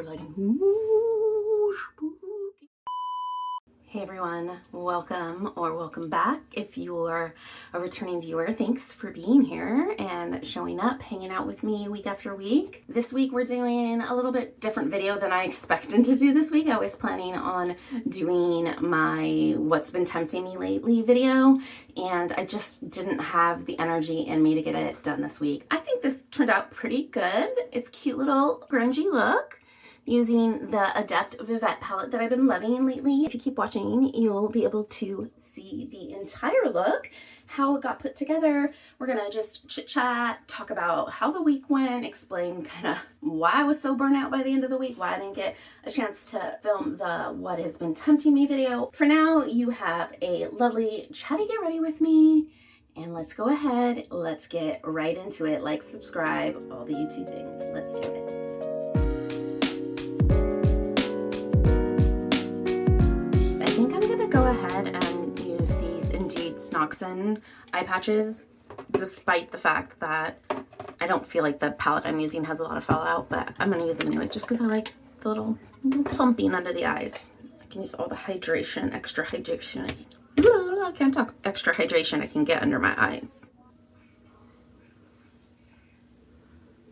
lighting. Ooh, spooky. Hey everyone, welcome back. If you're a returning viewer, thanks for being here and showing up, hanging out with me week after week. This week we're doing a little bit different video than I expected to do this week. I was planning on doing my What's Been Tempting Me Lately video, and I just didn't have the energy in me to get it done this week. I think this turned out pretty good. It's a cute little grungy look, using the Adpet Vivette palette that I've been loving lately. If you keep watching, you'll be able to see the entire look, how it got put together. We're gonna just chit chat, talk about how the week went, explain kind of why I was so burnt out by the end of the week, why I didn't get a chance to film the What Has Been Tempting Me video. For now, you have a lovely chatty get ready with me, and let's go ahead, let's get right into it. Like, subscribe, all the YouTube things. Let's do it. I think I'm gonna go ahead and use these Indeed Snoxen eye patches, despite the fact that I don't feel like the palette I'm using has a lot of fallout, but I'm gonna use them anyways just because I like the little plumping under the eyes. I can use all the hydration, extra hydration. I can't talk. Extra hydration I can get under my eyes.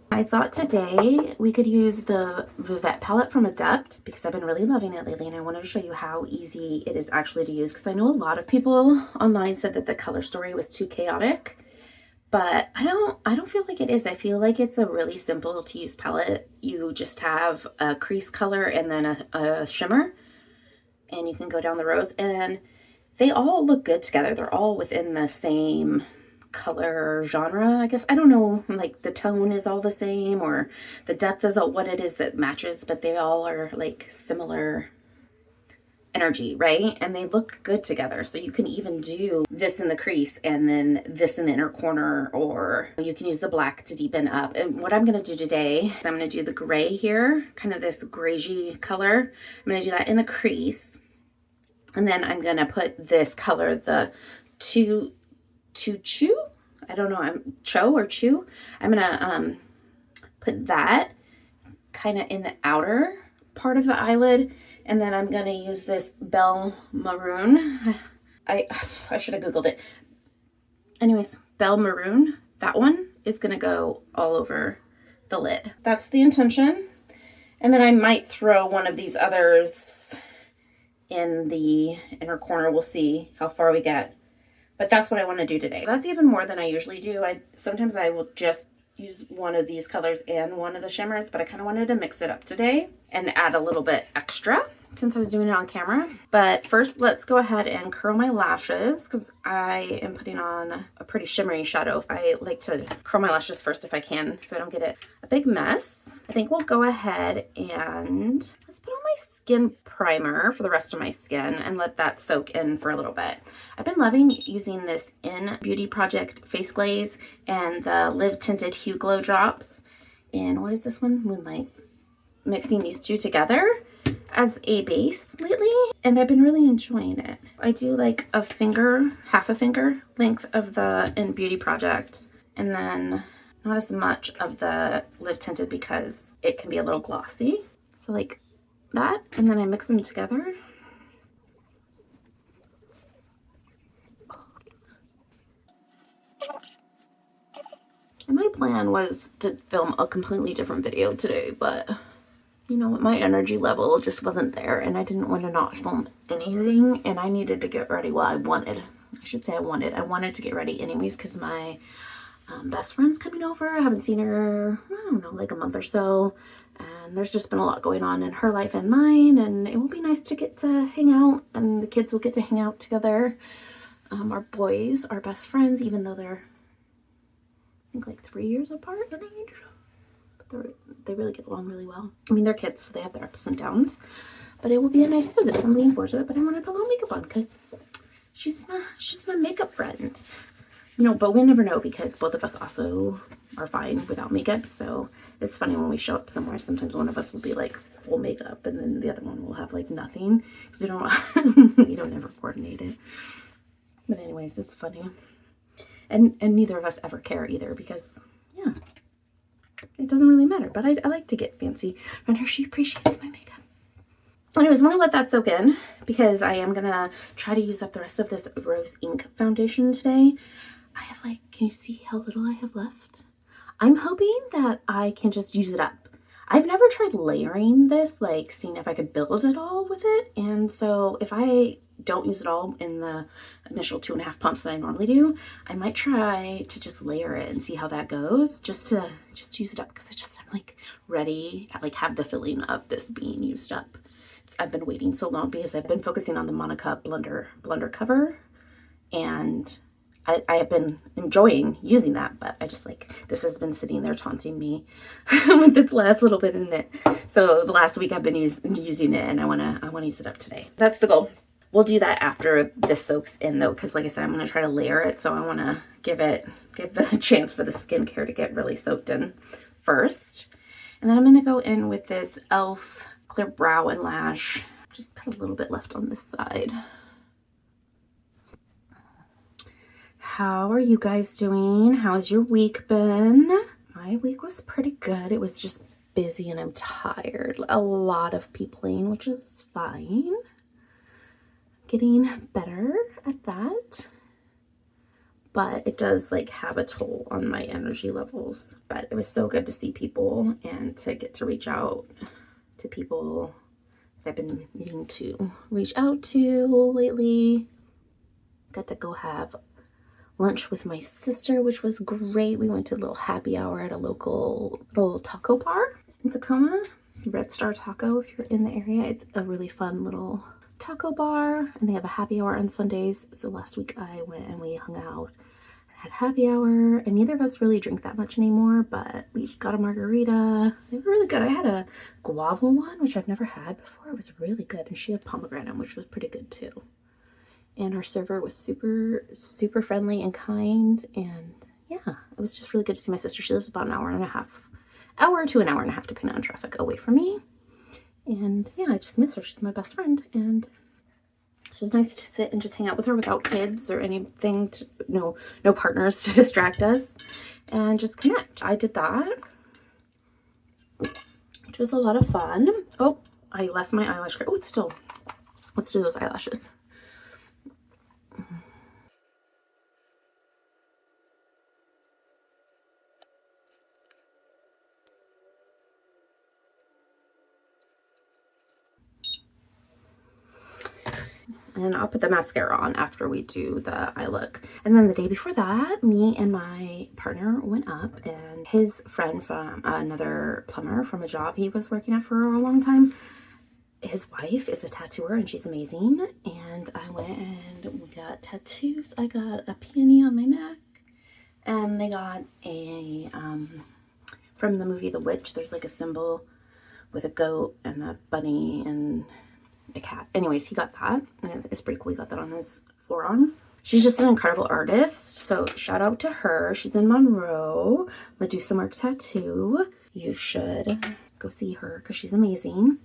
I thought today we could use the Vivette palette from Adept because I've been really loving it lately, and I wanted to show you how easy it is actually to use, because I know a lot of people online said that the color story was too chaotic, but I don't feel like it is. I feel like it's a really simple to use palette. You just have a crease color and then a shimmer, and you can go down the rows, and they all look good together. They're all within the same color genre, I guess. I don't know, like the tone is all the same or the depth is what it is that matches, but they all are like similar energy, right? And they look good together. So you can even do this in the crease and then this in the inner corner, or you can use the black to deepen up. And what I'm going to do today is I'm going to do the gray here, kind of this grayish color. I'm going to do that in the crease, and then I'm going to put this color, the Chew, I don't know, I'm Chew. I'm gonna put that kind of in the outer part of the eyelid, and then I'm gonna use this Belle Maroon. I should have googled it. Anyways, Belle Maroon, that one is gonna go all over the lid. That's the intention. And then I might throw one of these others in the inner corner. We'll see how far we get. But that's what I want to do today. That's even more than I usually do. Sometimes I will just use one of these colors and one of the shimmers, but I kind of wanted to mix it up today and add a little bit extra since I was doing it on camera. But first, let's go ahead and curl my lashes because I am putting on a pretty shimmery shadow. I like to curl my lashes first if I can so I don't get it a big mess. I think we'll go ahead and let's put on my skin primer for the rest of my skin and let that soak in for a little bit. I've been loving using this In Beauty Project face glaze and the Live Tinted Hue Glow drops. And what is this one? Moonlight. Mixing these two together as a base lately, and I've been really enjoying it. I do like a finger, half a finger length of the In Beauty Project, and then not as much of the Live Tinted because it can be a little glossy. So like that, and then I mix them together. And my plan was to film a completely different video today, but you know, my energy level just wasn't there, and I didn't want to not film anything, and I needed to get ready. Well, I wanted to get ready anyways because my best friend's coming over. I haven't seen her, I don't know, like a month or so, and there's just been a lot going on in her life and mine, and it will be nice to get to hang out, and the kids will get to hang out together. Our boys are best friends, even though they're, I think, like 3 years apart in age. They really get along really well. I mean, they're kids, so they have their ups and downs, but it will be a nice visit, so I'm looking forward to it. But I wanted to put a little makeup on because she's my makeup friend, you know. But we never know because both of us also are fine without makeup. So it's funny when we show up somewhere, sometimes one of us will be like full makeup and then the other one will have like nothing because we don't ever coordinate it. But anyways, it's funny, and neither of us ever care either because, yeah, it doesn't really matter, but I like to get fancy around her. She appreciates my makeup. Anyways, I'm gonna let that soak in because I am gonna try to use up the rest of this Rose Ink foundation today. I have like, can you see how little I have left? I'm hoping that I can just use it up. I've never tried layering this, like seeing if I could build it all with it. And so if I don't use it all in the initial 2.5 pumps that I normally do, I might try to just layer it and see how that goes, just to use it up, because I'm like ready, I like have the feeling of this being used up. I've been waiting so long because I've been focusing on the Monica blender cover, and I have been enjoying using that, but I just like, this has been sitting there taunting me with its last little bit in it. So the last week I've been using it, and I wanna use it up today. That's the goal. We'll do that after this soaks in though, because like I said, I'm gonna try to layer it, so I wanna give the chance for the skincare to get really soaked in first. And then I'm gonna go in with this e.l.f. Clear Brow and Lash. Just got a little bit left on this side. How are you guys doing? How's your week been? My week was pretty good. It was just busy and I'm tired. A lot of peopling, which is fine. Getting better at that. But it does like have a toll on my energy levels. But it was so good to see people and to get to reach out to people that I've been needing to reach out to lately. Got to go have lunch with my sister, which was great. We went to a little happy hour at a local little taco bar in Tacoma, Red Star Taco, if you're in the area. It's a really fun little taco bar, and they have a happy hour on Sundays. So last week I went and we hung out and had happy hour, and neither of us really drink that much anymore, but we each got a margarita. They were really good. I had a guava one, which I've never had before. It was really good, and she had pomegranate, which was pretty good too. And our server was super, super friendly and kind. And yeah, it was just really good to see my sister. She lives about an hour to an hour and a half, depending on traffic, away from me. And yeah, I just miss her. She's my best friend. And it's just nice to sit and just hang out with her without kids or anything, no partners to distract us, and just connect. I did that, which was a lot of fun. Oh, I left my eyelash. Oh, it's still, let's do those eyelashes. And I'll put the mascara on after we do the eye look. And then the day before that, me and my partner went up, and his friend from another plumber from a job he was working at for a long time, his wife is a tattooer and she's amazing. And I went and we got tattoos. I got a peony on my neck, and they got a, from the movie The Witch, there's like a symbol with a goat and a bunny and a cat. Anyways, he got that, and it's pretty cool. He got that on his forearm. She's just an incredible artist, so shout out to her. She's in Monroe, Medusa Mark Tattoo. You should go see her because she's amazing.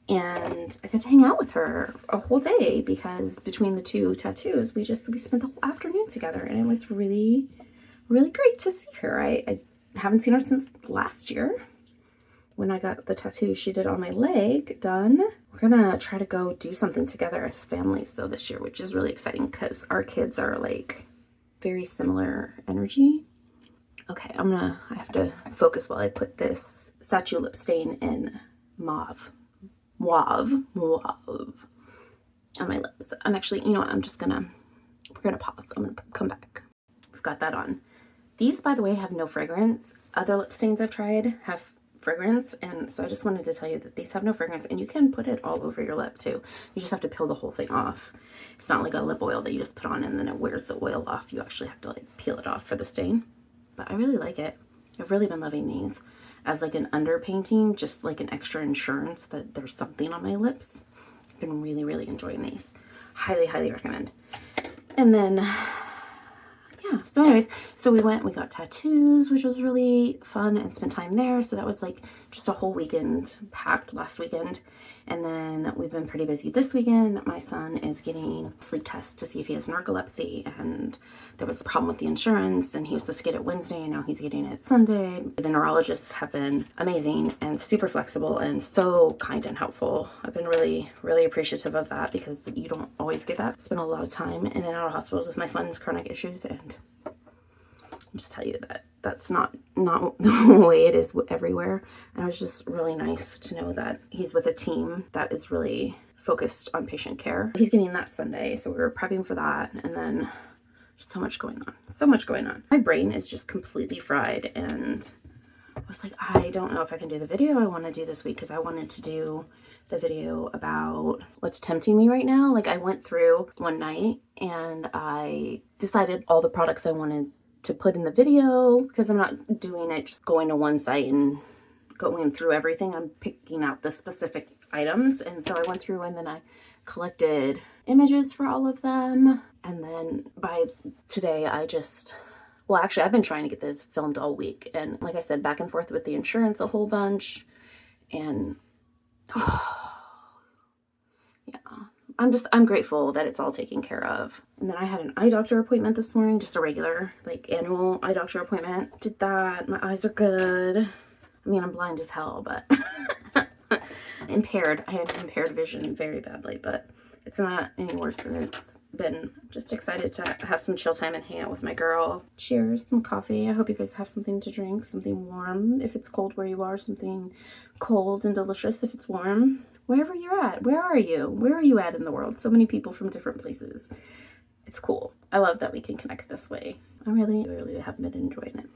And I got to hang out with her a whole day because between the two tattoos, we spent the whole afternoon together, and it was really, really great to see her. I haven't seen her since last year when I got the tattoo she did on my leg done. We're gonna try to go do something together as families though this year, which is really exciting because our kids are like very similar energy. Okay, I have to focus while I put this Sachu lip stain in mauve on my lips. I'm actually, you know what, we're gonna pause. I'm gonna come back. We've got that on. These, by the way, have no fragrance. Other lip stains I've tried have fragrance, and so I just wanted to tell you that these have no fragrance, and you can put it all over your lip too. You just have to peel the whole thing off. It's not like a lip oil that you just put on and then it wears the oil off. You actually have to like peel it off for the stain. But I really like it. I've really been loving these as like an underpainting, just like an extra insurance that there's something on my lips. I've been really, really enjoying these. Highly, highly recommend. And then yeah, so anyways, so we got tattoos, which was really fun, and spent time there. So that was like just a whole weekend packed last weekend. And then we've been pretty busy this weekend. My son is getting sleep tests to see if he has narcolepsy, and there was a problem with the insurance, and he was supposed to get it Wednesday, and now he's getting it Sunday. The neurologists have been amazing and super flexible and so kind and helpful. I've been really, really appreciative of that, because you don't always get that. Spent a lot of time in and out of hospitals with my son's chronic issues, and I'll just tell you that that's not the way it is everywhere. And it was just really nice to know that he's with a team that is really focused on patient care. He's getting that Sunday, so we were prepping for that, and then just so much going on. So much going on. My brain is just completely fried, and I was like, I don't know if I can do the video I want to do this week, because I wanted to do the video about what's tempting me right now. Like, I went through one night and I decided all the products I wanted to put in the video, because I'm not doing it just going to one site and going through everything. I'm picking out the specific items. And so I went through and then I collected images for all of them. And then by today, well, actually, I've been trying to get this filmed all week. And like I said, back and forth with the insurance a whole bunch. And yeah, I'm grateful that it's all taken care of. And then I had an eye doctor appointment this morning, just a regular, like, annual eye doctor appointment. Did that. My eyes are good. I mean, I'm blind as hell, but impaired. I have impaired vision very badly, but it's not any worse than it's been. Just excited to have some chill time and hang out with my girl. Cheers, some coffee. I hope you guys have something to drink, something warm if it's cold where you are, something cold and delicious if it's warm. Wherever you're at, where are you? Where are you at in the world? So many people from different places. It's cool. I love that we can connect this way. I really, really have been enjoying it.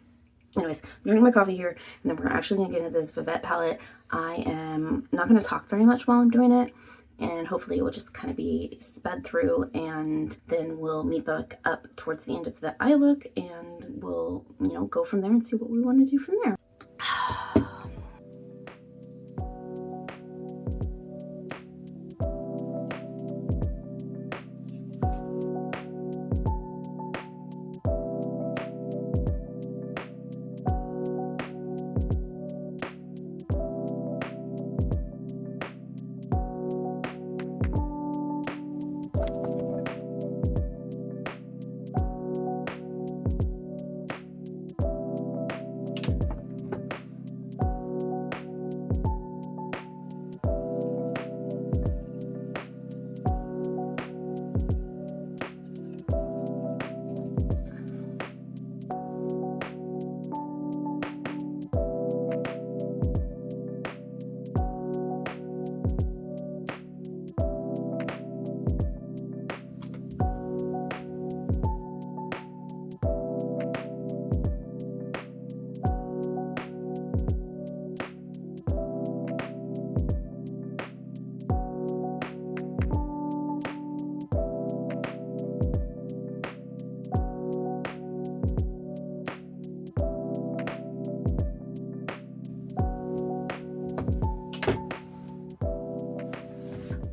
Anyways, I'm drinking my coffee here, and then we're actually going to get into this Vivette palette. I am not going to talk very much while I'm doing it, and hopefully it will just kind of be sped through, and then we'll meet back up towards the end of the eye look, and we'll, go from there and see what we want to do from there.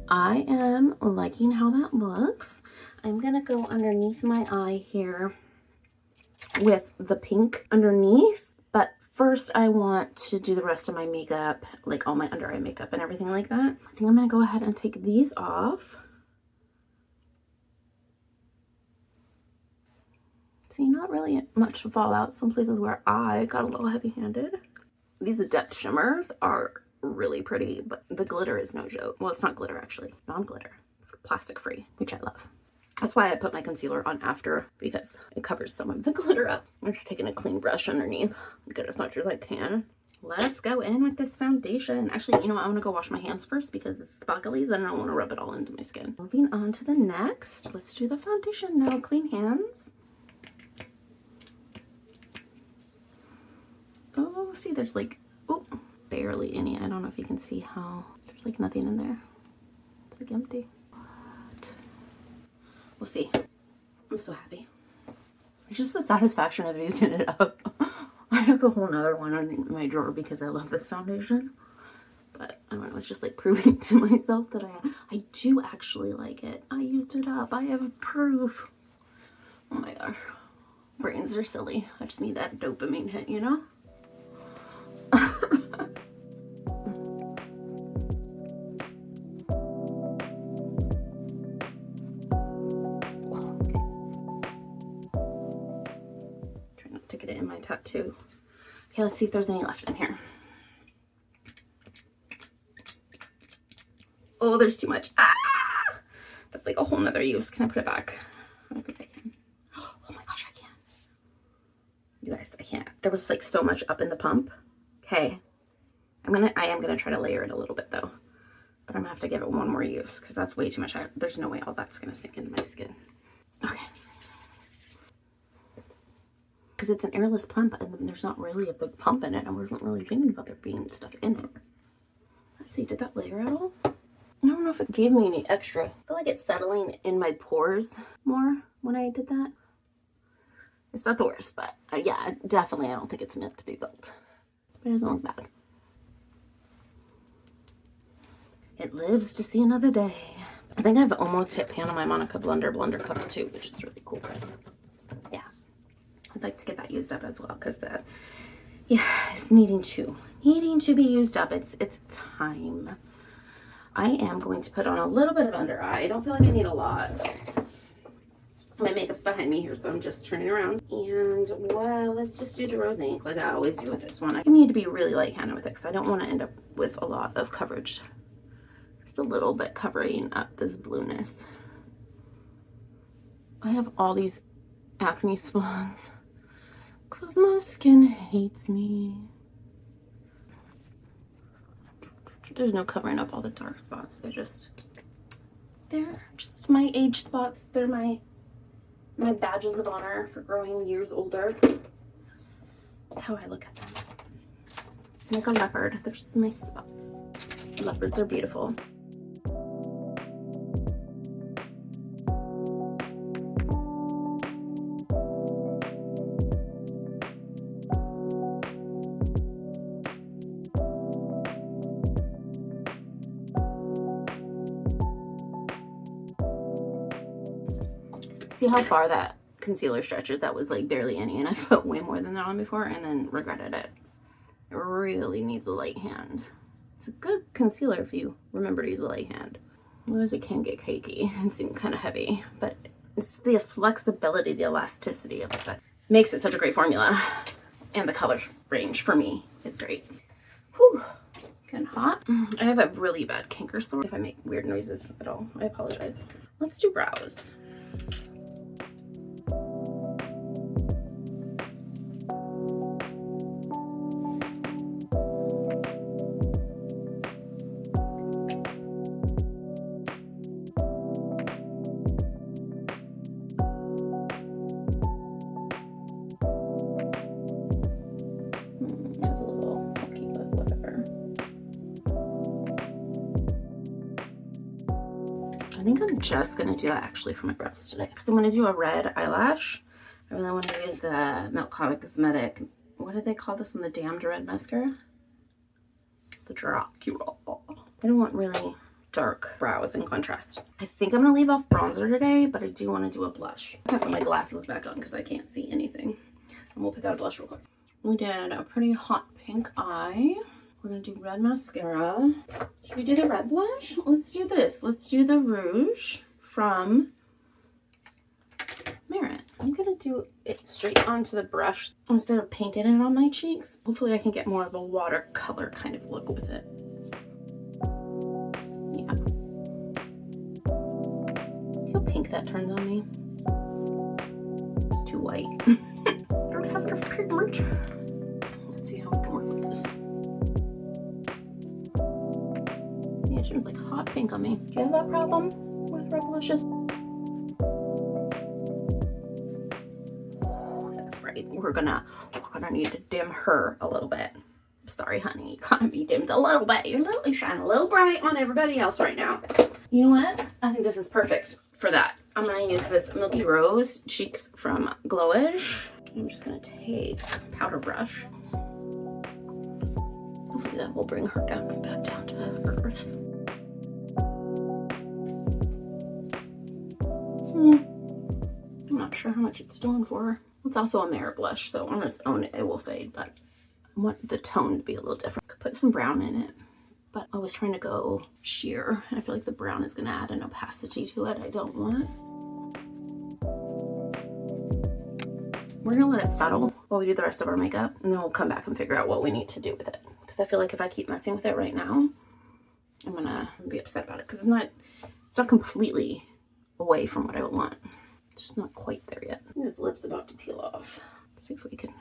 I am liking how that looks. I'm gonna go underneath my eye here with the pink underneath, but first I want to do the rest of my makeup, like all my under eye makeup and everything like that. I think I'm gonna go ahead and take these off. See, not really much fallout. Some places where I got a little heavy-handed. These Adept shimmers are really pretty, but the glitter is no joke. Well, it's not glitter, actually. Non-glitter. It's plastic free, which I love. That's why I put my concealer on after, because it covers some of the glitter up. I'm just taking a clean brush underneath, get as much as I can. Let's go in with this foundation. Actually, you know what? I want to go wash my hands first because it's sparkly and I don't want to rub it all into my skin. Moving on to the next. Let's do the foundation now. Clean hands. Oh, see, there's like, oh, barely any. I don't know if you can see how there's like nothing in there. It's like empty. What? We'll see. I'm so happy. It's just the satisfaction of using it up. I have a whole nother one in my drawer because I love this foundation. But I don't know, it's just like proving to myself that I do actually like it. I used it up. I have proof. Oh my gosh. Brains are silly. I just need that dopamine hit, you know? get it in my tattoo. Okay, let's see if there's any left in here. Oh, there's too much. Ah! That's like a whole nother use. Can I put it back? I think I can. Oh my gosh, I can't. You guys, I can't. There was like so much up in the pump. Okay. I am gonna try to layer it a little bit though. But I'm gonna have to give it one more use because that's way too much. There's no way all that's gonna sink into my skin. Okay. Because it's an airless pump and there's not really a big pump in it. I wasn't really thinking about there being stuff in it. Let's see, did that layer at all? I don't know if it gave me any extra. I feel like it's settling in my pores more when I did that. It's not the worst, but yeah, definitely I don't think it's meant to be built. But it doesn't look bad. It lives to see another day. I think I've almost hit Pan on my Monica Blender cup too, which is really cool, Chris. Yeah, I'd like to get that used up as well because that, yeah, it's needing to be used up. It's time. I am going to put on a little bit of under eye. I don't feel like I need a lot. My makeup's behind me here, so I'm just turning around. And, well, let's just do the rose ink like I always do with this one. I need to be really light-handed with it because I don't want to end up with a lot of coverage. Just a little bit covering up this blueness. I have all these acne spots because my skin hates me. There's no covering up all the dark spots. They're just my age spots. They're my badges of honor for growing years older. That's how I look at them. Like a leopard. They're just my spots. Leopards are beautiful. See how far that concealer stretches? That was like barely any, and I put way more than that on before and then regretted it. It really needs a light hand. It's a good concealer if you remember to use a light hand. Otherwise it can get cakey and seem kind of heavy, but it's the flexibility, the elasticity of it that makes it such a great formula. And the color range for me is great. Whew, kind of hot. I have a really bad canker sore. If I make weird noises at all, I apologize. Let's do brows. I think I'm just gonna do that actually for my brows today because I'm gonna do a red eyelash. I really want to use the Milk Cosmetic. What do they call this one? The Damned Red Mascara? The Dracula. I don't want really dark brows in contrast. I think I'm gonna leave off bronzer today, but I do want to do a blush. I have to put my glasses back on because I can't see anything. And we'll pick out a blush real quick. We did a pretty hot pink eye. We're gonna do red mascara. Should we do the red blush? Let's do this. Let's do the rouge from Merit. I'm gonna do it straight onto the brush instead of painting it on my cheeks. Hopefully I can get more of a watercolor kind of look with it. Yeah. See how pink that turns on me? It's too white. I don't have enough pigment. Let's see how we can work with this. Yeah, it turns like hot pink on me. Do you have that problem with red blushes? That's right. We're gonna need to dim her a little bit. Sorry, honey. You gotta be dimmed a little bit. You shine a little bright on everybody else right now. You know what? I think this is perfect for that. I'm gonna use this Milky Rose Cheeks from Glowish. I'm just gonna take a powder brush. Hopefully that will bring her back down to earth. I'm not sure how much it's doing for her. It's also a Merit blush, so on its own it will fade, but I want the tone to be a little different. Could put some brown in it, but I was trying to go sheer, and I feel like the brown is gonna add an opacity to it I don't want. we're gonna let it settle while we do the rest of our makeup, and then we'll come back and figure out what we need to do with it. Because I feel like if I keep messing with it right now, I'm gonna be upset about it because it's not completely away from what I would want. It's just not quite there yet. This lip's about to peel off. Let's see if we can.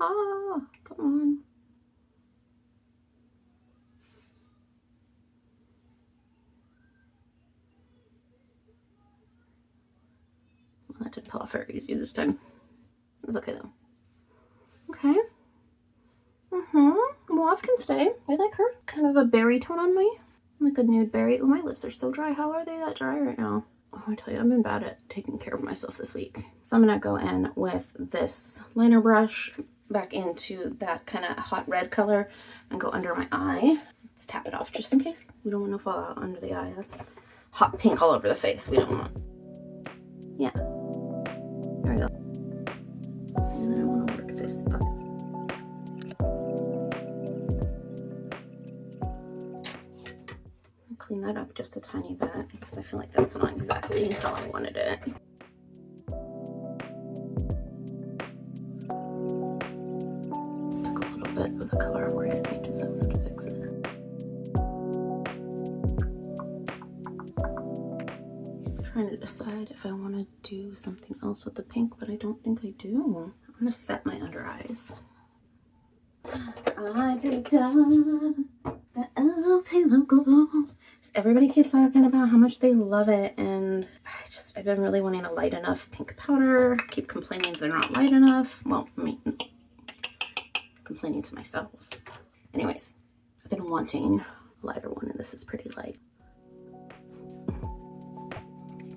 Ah, come on. Well, that didn't peel off very easy this time. It's okay though. Okay. Mauve can stay. I like her. Kind of a berry tone on me. Like a nude berry. Oh, my lips are still dry. How are they that dry right now? Oh, I tell you, I've been bad at taking care of myself this week. So I'm gonna go in with this liner brush back into that kind of hot red color and go under my eye. Let's tap it off just in case. We don't want to fall out under the eye. That's hot pink all over the face. We don't want. Yeah. There we go. And then I want to work this up. Clean that up just a tiny bit because I feel like that's not exactly how I wanted it. Took a little bit of the color where it needed, so I'm going to fix it. I'm trying to decide if I want to do something else with the pink, but I don't think I do. I'm going to set my under eyes. I picked up the LP local ball. Everybody keeps talking about how much they love it, and I've been really wanting a light enough pink powder. I keep complaining they're not light enough. Well, I mean, complaining to myself. Anyways, I've been wanting a lighter one, and this is pretty light.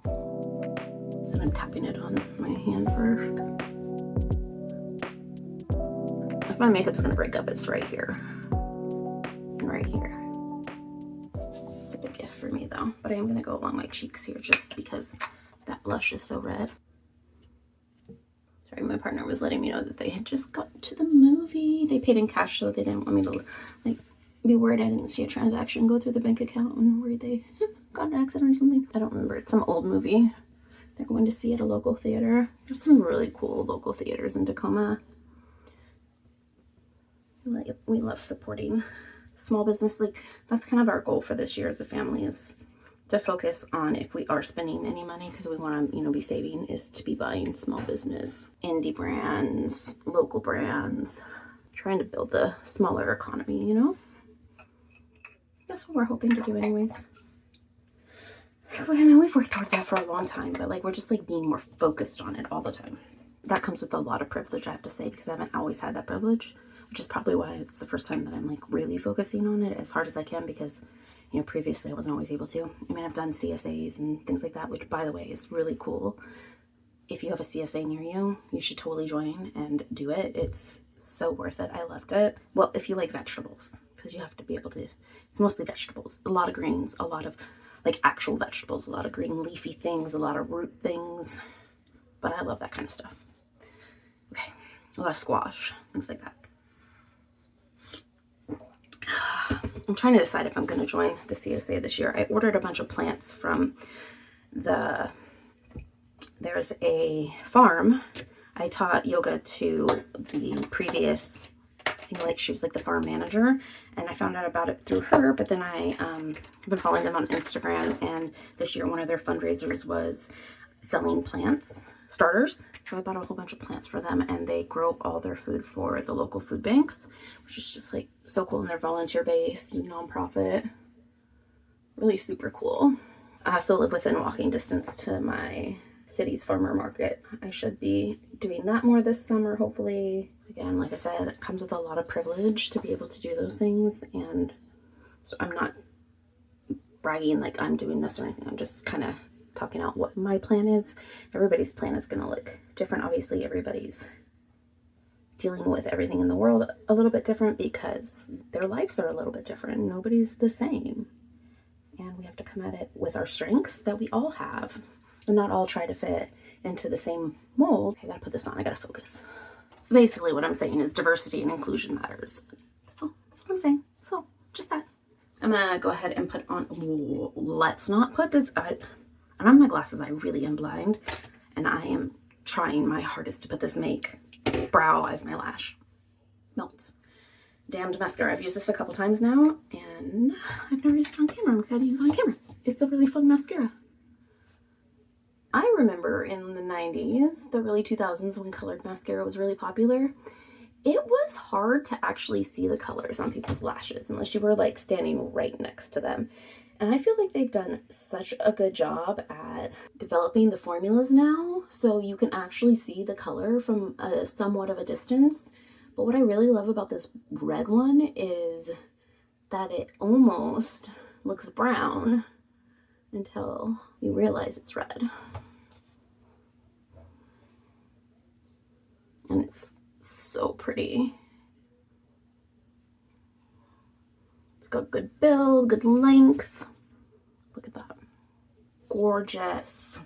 And I'm tapping it on my hand first. If my makeup's gonna break up, it's right here and right here. It's a big gift for me though, but I am gonna go along my cheeks here just because that blush is so red. Sorry, my partner was letting me know that they had just got to the movie. They paid in cash, so they didn't want me to like be worried I didn't see a transaction go through the bank account and worried they got an accident or something. I don't remember. It's some old movie they're going to see at a local theater. There's some really cool local theaters in Tacoma. We love supporting small business. Like, that's kind of our goal for this year as a family, is to focus on, if we are spending any money, because we want to, be saving, is to be buying small business, indie brands, local brands, trying to build the smaller economy, That's what we're hoping to do anyways. I mean, we've worked towards that for a long time, but we're just being more focused on it all the time. That comes with a lot of privilege, I have to say, because I haven't always had that privilege, which is probably why it's the first time that I'm really focusing on it as hard as I can, because previously I wasn't always able to. I mean, I've done CSAs and things like that, which, by the way, is really cool. If you have a CSA near you, you should totally join and do it. It's so worth it. I loved it. Well, if you like vegetables, because you have to be able to, it's mostly vegetables, a lot of greens, a lot of actual vegetables, a lot of green leafy things, a lot of root things, but I love that kind of stuff. Okay, a lot of squash, things like that. I'm trying to decide if I'm going to join the CSA this year. I ordered a bunch of plants from there's a farm. I taught yoga to the previous, she was the farm manager, and I found out about it through her, but then I've been following them on Instagram, and this year one of their fundraisers was selling plants, starters. So I bought a whole bunch of plants for them, and they grow all their food for the local food banks, which is just so cool. And they're volunteer based, nonprofit, really super cool. I also live within walking distance to my city's farmer market. I should be doing that more this summer, hopefully. Again, like I said, it comes with a lot of privilege to be able to do those things, and so I'm not bragging like I'm doing this or anything. I'm just kind of talking out what my plan is. Everybody's plan is going to look different. Obviously, everybody's dealing with everything in the world a little bit different because their lives are a little bit different. Nobody's the same. And we have to come at it with our strengths that we all have and not all try to fit into the same mold. I got to put this on. I got to focus. So basically what I'm saying is diversity and inclusion matters. That's what I'm saying. So just that. I'm going to go ahead and put on, let's not put this, I don't have my glasses, I really am blind. and I am trying my hardest to put this make brow as my lash melts. Damned mascara. I've used this a couple times now, and I've never used it on camera. I'm excited to use it on camera. It's a really fun mascara. I remember in the 90s, the early 2000s, when colored mascara was really popular, it was hard to actually see the colors on people's lashes unless you were like standing right next to them. And I feel like they've done such a good job at developing the formulas now, so you can actually see the color from somewhat of a distance. But what I really love about this red one is that it almost looks brown until you realize it's red. And it's so pretty. It's got good build, good length. Look at that. Gorgeous.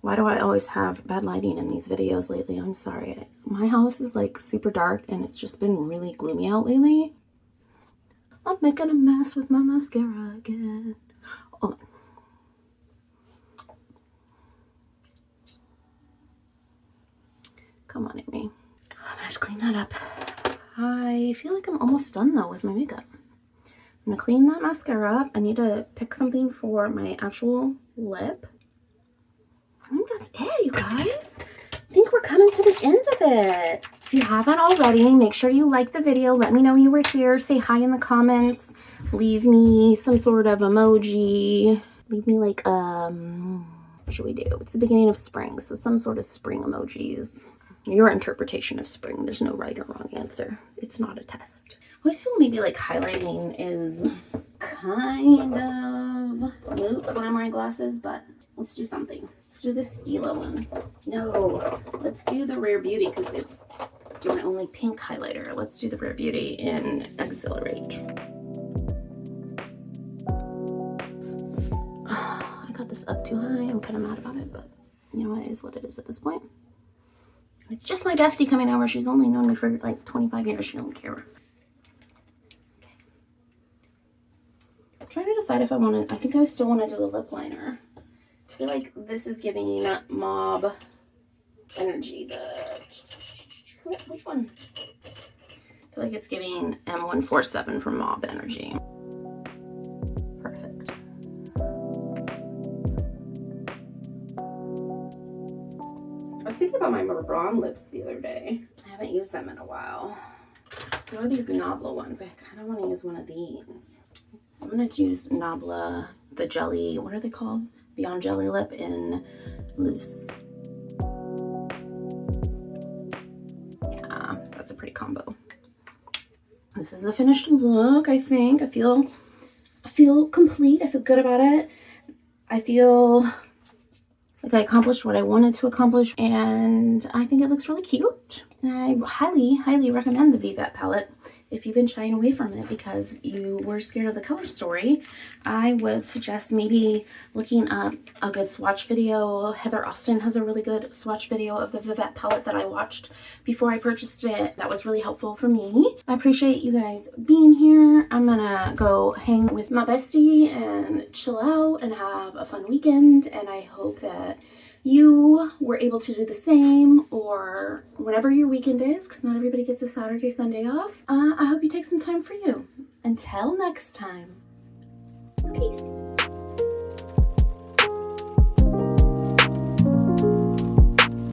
Why do I always have bad lighting in these videos lately? I'm sorry. My house is like super dark and it's just been really gloomy out lately. I'm making a mess with my mascara again. Oh. Come on, Amy. I'm gonna have to clean that up. I feel like I'm almost done though with my makeup. I'm gonna clean that mascara up. I need to pick something for my actual lip. I think that's it, you guys. I think we're coming to the end of it. If you haven't already, make sure you like the video. Let me know you were here. Say hi in the comments. Leave me some sort of emoji. Leave me like, what should we do? It's the beginning of spring, so some sort of spring emojis. Your interpretation of spring. There's no right or wrong answer. It's not a test. I always feel maybe like highlighting is kind of moot when I'm wearing glasses, but let's do something. Let's do this Stila one. No, let's do the Rare Beauty because it's my only pink highlighter. Let's do the Rare Beauty in Exhilarate. I got this up too high. I'm kind of mad about it, but you know, it is what it is at this point. It's just my bestie coming over. She's only known me for like 25 years. She don't care. Okay. I'm trying to decide if I want to, I think I still want to do a lip liner. I feel like this is giving Mob energy. Which one? I feel like it's giving M147 from Mob energy. Perfect. I was thinking about my Maron lips the other day. I haven't used them in a while. What are these Nabla ones? I kind of want to use one of these. I'm going to use Nabla, the jelly, what are they called? Beyond Jelly Lip in Loose. Yeah, that's a pretty combo. This is the finished look, I think. I feel complete. I feel good about it. I feel like I accomplished what I wanted to accomplish, and I think it looks really cute. And I highly, highly recommend the Vivette palette. If you've been shying away from it because you were scared of the color story, I would suggest maybe looking up a good swatch video. Heather Austin has a really good swatch video of the Vivette palette that I watched before I purchased it. That was really helpful for me. I appreciate you guys being here. I'm gonna go hang with my bestie and chill out and have a fun weekend, and I hope that you were able to do the same, or whatever your weekend is, because not everybody gets a Saturday, Sunday off. I hope you take some time for you. Until next time, peace.